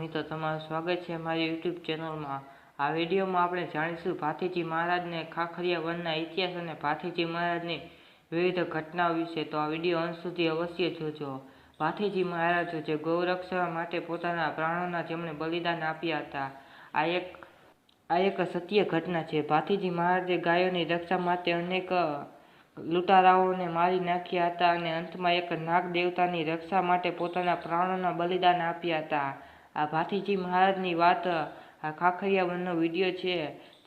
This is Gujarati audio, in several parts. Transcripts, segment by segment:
મિત્રો, તમારું સ્વાગત છે મારી યુટ્યુબ ચેનલમાં। આ વિડીયોમાં આપણે જાણીશું ભાથીજી મહારાજને ખાખરિયા વનના ઇતિહાસ અને ભાથીજી મહારાજની વિવિધ ઘટનાઓ વિશે। તો આ વિડીયો અંત સુધી અવશ્ય જોજો। ભાથીજી મહારાજ જે ગૌરક્ષા માટે પોતાના પ્રાણોના જેમણે બલિદાન આપ્યા હતા, આ એક સત્ય ઘટના છે। ભાથીજી મહારાજે ગાયોની રક્ષા માટે અનેક લૂંટારાઓને મારી નાખ્યા હતા અને અંતમાં એક નાગ દેવતાની રક્ષા માટે પોતાના પ્રાણોના બલિદાન આપ્યા હતા। આ ભાથીજી મહારાજની વાત આ ખાખરિયા વનનો વિડીયો છે,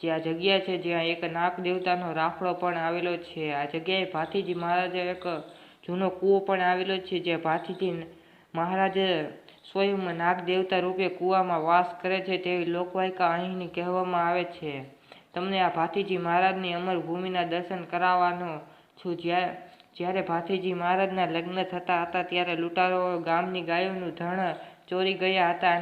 જે આ જગ્યા છે જ્યાં એક નાગ દેવતાનો રાફડો પણ આવેલો છે। આ જગ્યાએ ભાથીજી મહારાજે એક જૂનો કૂવો પણ આવેલો છે, જે ભાથીજી મહારાજે સ્વયં નાગ દેવતા રૂપે કૂવામાં વાસ કરે છે તેવી લોકવાયકા અહીંની કહેવામાં આવે છે। તમને આ ભાથીજી મહારાજની અમર ભૂમિના દર્શન કરાવવાનો છું। જ્યારે ભાથીજી મહારાજના લગ્ન થતા હતા ત્યારે લૂંટારાઓ ગામની ગાયોનું ધણ ચોરી ગયા હતા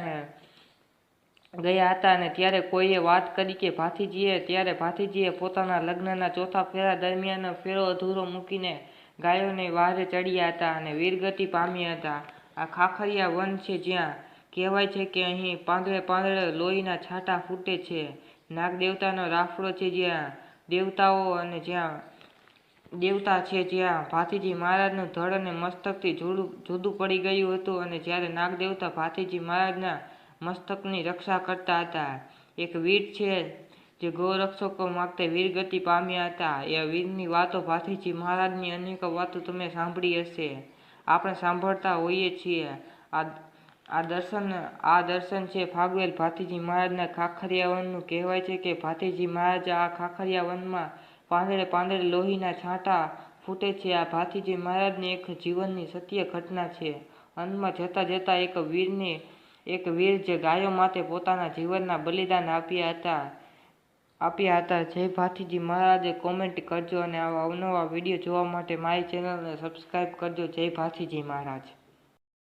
અને ત્યારે કોઈએ વાત કરી કે ભાથીજીએ પોતાના લગ્નના ચોથા ફેરા દરમિયાન ફેરો અધૂરો મૂકીને ગાયોને વહારે ચડ્યા હતા અને વીરગતિ પામ્યા હતા। આ ખાખરિયા વન છે જ્યાં કહેવાય છે કે અહીં પાંદડે પાંદડે લોહીના છાંટા ફૂટે છે। નાગ દેવતાનો રાફડો છે જ્યાં દેવતા છે, જ્યાં ભાથીજી મહારાજનું ધડ અને મસ્તકથી જુદું પડી ગયું હતું અને જ્યારે નાગ દેવતા ભાથીજી મહારાજના મસ્તકની રક્ષા કરતા હતા। એક વીર છે જે ગૌરક્ષકો માટે વીરગતિ પામ્યા હતા। એ વીરની વાતો ભાથીજી મહારાજની અનેક વાતો તમે સાંભળી હશે, આપણે સાંભળતા હોઈએ છીએ। આ દર્શન છે ફાગવેલ ભાથીજી મહારાજના ખાખરિયા વનનું। કહેવાય છે કે ભાથીજી મહારાજ આ ખાખરિયા વનમાં પાંદડે પાંદડે લોહીના છાંટા ફૂટે છે। આ ભાથીજી મહારાજની એક જીવનની સત્ય ઘટના છે। અંતમાં જતા એક વીર જે ગાયો માટે પોતાના જીવનના બલિદાન આપ્યા હતા। જય ભાથીજી મહારાજે કોમેન્ટ કરજો અને આવા અવનવા વિડીયો જોવા માટે મારી ચેનલને સબસ્ક્રાઈબ કરજો। જય ભાથીજી મહારાજ।